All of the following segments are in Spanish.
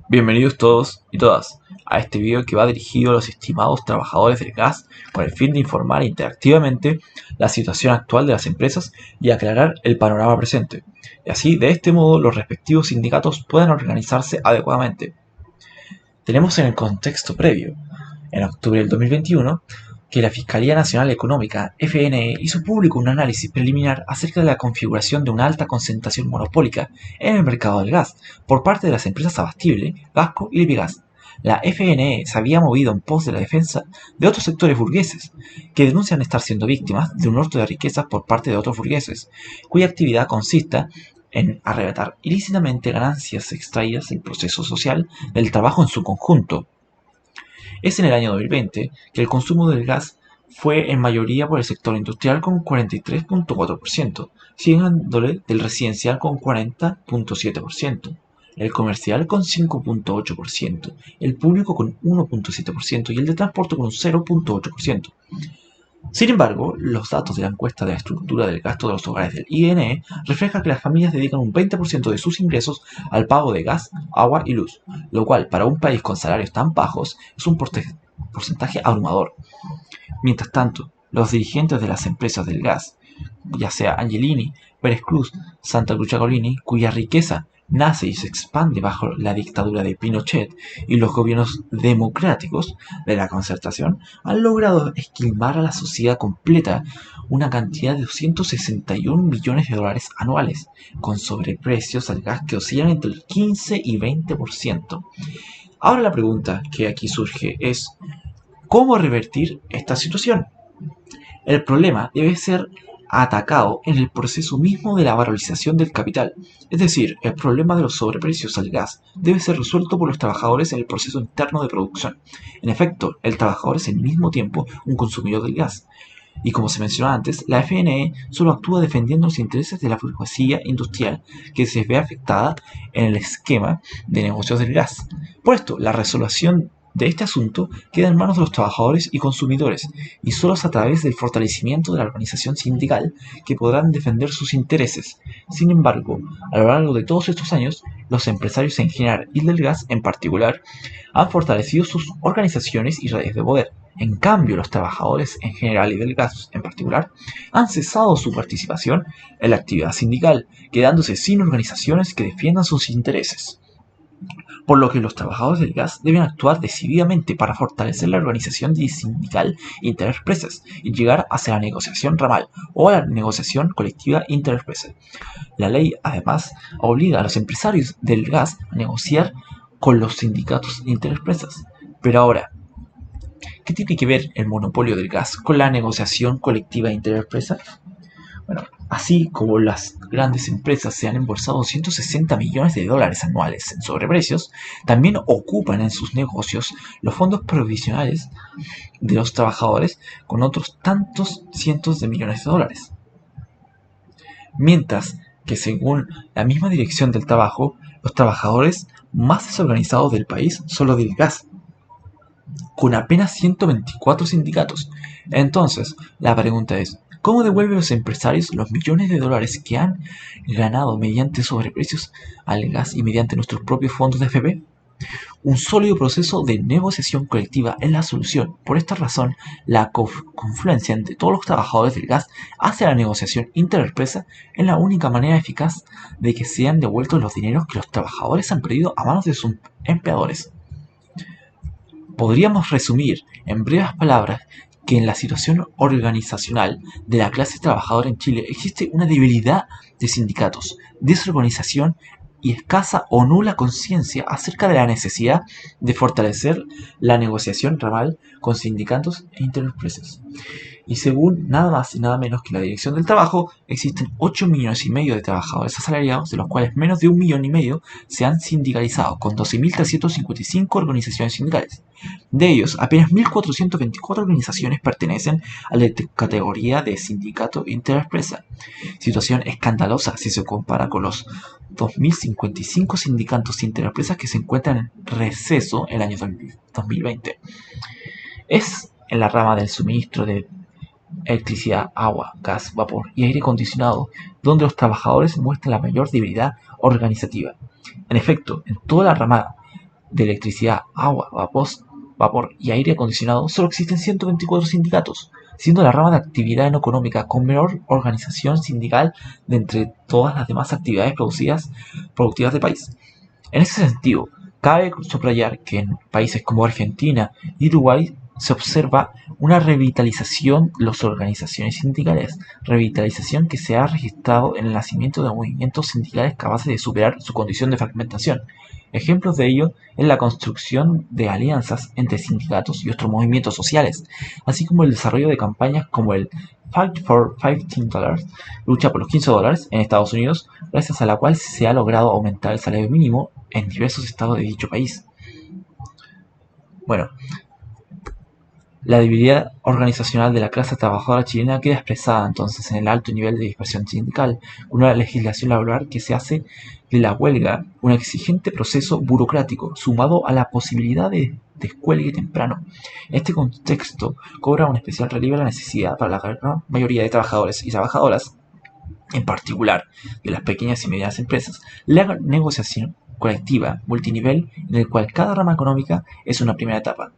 Bienvenidos todos y todas a este video que va dirigido a los estimados trabajadores del gas con el fin de informar interactivamente la situación actual de las empresas y aclarar el panorama presente, y así de este modo los respectivos sindicatos puedan organizarse adecuadamente. Tenemos en el contexto previo, en octubre del 2021, que la Fiscalía Nacional Económica, FNE, hizo público un análisis preliminar acerca de la configuración de una alta concentración monopólica en el mercado del gas por parte de las empresas Abastible, Gasco y Lipigas. La FNE se había movido en pos de la defensa de otros sectores burgueses, que denuncian estar siendo víctimas de un hurto de riquezas por parte de otros burgueses, cuya actividad consista en arrebatar ilícitamente ganancias extraídas del proceso social del trabajo en su conjunto. Es en el año 2020 que el consumo del gas fue en mayoría por el sector industrial con 43.4%, siguiéndole del residencial con 40.7%, el comercial con 5.8%, el público con 1.7% y el de transporte con un 0.8%. Sin embargo, los datos de la encuesta de la estructura del gasto de los hogares del INE reflejan que las familias dedican un 20% de sus ingresos al pago de gas, agua y luz, lo cual para un país con salarios tan bajos es un porcentaje abrumador. Mientras tanto, los dirigentes de las empresas del gas, ya sea Angelini, Pérez Cruz, Santa Cruz Chacolini, cuya riqueza nace y se expande bajo la dictadura de Pinochet y los gobiernos democráticos de la Concertación, han logrado esquilmar a la sociedad completa una cantidad de 261 millones de dólares anuales, con sobreprecios al gas que oscilan entre el 15 y 20%. Ahora la pregunta que aquí surge es, ¿cómo revertir esta situación? El problema debe ser atacado en el proceso mismo de la valorización del capital, es decir, el problema de los sobreprecios al gas debe ser resuelto por los trabajadores en el proceso interno de producción. En efecto, el trabajador es al mismo tiempo un consumidor del gas. Y como se mencionó antes, la FNE solo actúa defendiendo los intereses de la burguesía industrial que se ve afectada en el esquema de negocios del gas. Por esto, la resolución de este asunto queda en manos de los trabajadores y consumidores, y solo es a través del fortalecimiento de la organización sindical que podrán defender sus intereses. Sin embargo, a lo largo de todos estos años, los empresarios en general y del gas en particular han fortalecido sus organizaciones y redes de poder. En cambio, los trabajadores en general y del gas en particular han cesado su participación en la actividad sindical, quedándose sin organizaciones que defiendan sus intereses. Por lo que los trabajadores del gas deben actuar decididamente para fortalecer la organización sindical interempresas y llegar hacia la negociación ramal o a la negociación colectiva interempresas. La ley, además, obliga a los empresarios del gas a negociar con los sindicatos interempresas. Pero ahora, ¿qué tiene que ver el monopolio del gas con la negociación colectiva interempresas? Bueno, así como las grandes empresas se han embolsado 160 millones de dólares anuales en sobreprecios, también ocupan en sus negocios los fondos provisionales de los trabajadores con otros tantos cientos de millones de dólares. Mientras que según la misma Dirección del Trabajo, los trabajadores más desorganizados del país son los del gas, con apenas 124 sindicatos. Entonces, la pregunta es, ¿cómo devuelven los empresarios los millones de dólares que han ganado mediante sobreprecios al gas y mediante nuestros propios fondos de FP? Un sólido proceso de negociación colectiva es la solución. Por esta razón, la confluencia entre todos los trabajadores del gas hacia la negociación interempresa es la única manera eficaz de que sean devueltos los dineros que los trabajadores han perdido a manos de sus empleadores. Podríamos resumir en breves palabras que en la situación organizacional de la clase trabajadora en Chile existe una debilidad de sindicatos, desorganización y escasa o nula conciencia acerca de la necesidad de fortalecer la negociación ramal con sindicatos e interempresas. Y según nada más y nada menos que la Dirección del Trabajo, existen 8 millones y medio de trabajadores asalariados, de los cuales menos de 1,5 millones se han sindicalizado, con 12.355 organizaciones sindicales. De ellos, apenas 1.424 organizaciones pertenecen a la categoría de sindicato interempresa, situación escandalosa si se compara con los 2.055 sindicatos interempresas que se encuentran en receso el año 2020. Es en la rama del suministro de electricidad, agua, gas, vapor y aire acondicionado, donde los trabajadores muestran la mayor debilidad organizativa. En efecto, en toda la rama de electricidad, agua, vapor y aire acondicionado, solo existen 124 sindicatos, siendo la rama de actividad no económica con menor organización sindical de entre todas las demás actividades productivas del país. En ese sentido, cabe subrayar que en países como Argentina y Uruguay se observa una revitalización de las organizaciones sindicales, revitalización que se ha registrado en el nacimiento de movimientos sindicales capaces de superar su condición de fragmentación. Ejemplos de ello es la construcción de alianzas entre sindicatos y otros movimientos sociales, así como el desarrollo de campañas como el Fight for $15, lucha por los $15 en Estados Unidos, gracias a la cual se ha logrado aumentar el salario mínimo en diversos estados de dicho país. Bueno, la debilidad organizacional de la clase trabajadora chilena queda expresada entonces en el alto nivel de dispersión sindical, una legislación laboral que se hace de la huelga un exigente proceso burocrático, sumado a la posibilidad de descuelgue temprano. En este contexto cobra un especial relieve la necesidad para la gran mayoría de trabajadores y trabajadoras, en particular de las pequeñas y medianas empresas, la negociación colectiva multinivel en el cual cada rama económica es una primera etapa,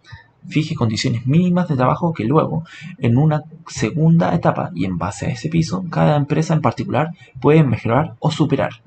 fije condiciones mínimas de trabajo que luego, en una segunda etapa y en base a ese piso, cada empresa en particular puede mejorar o superar.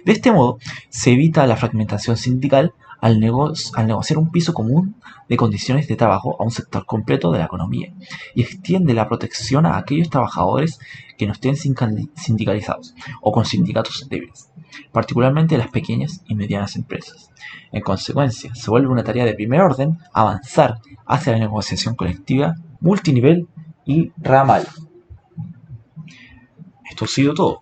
De este modo, se evita la fragmentación sindical al negociar un piso común de condiciones de trabajo a un sector completo de la economía y extiende la protección a aquellos trabajadores que no estén sindicalizados o con sindicatos débiles, particularmente las pequeñas y medianas empresas. En consecuencia, se vuelve una tarea de primer orden avanzar hacia la negociación colectiva, multinivel y ramal. Esto ha sido todo.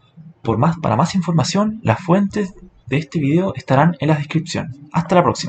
Para más información, las fuentes de este video estarán en la descripción. Hasta la próxima.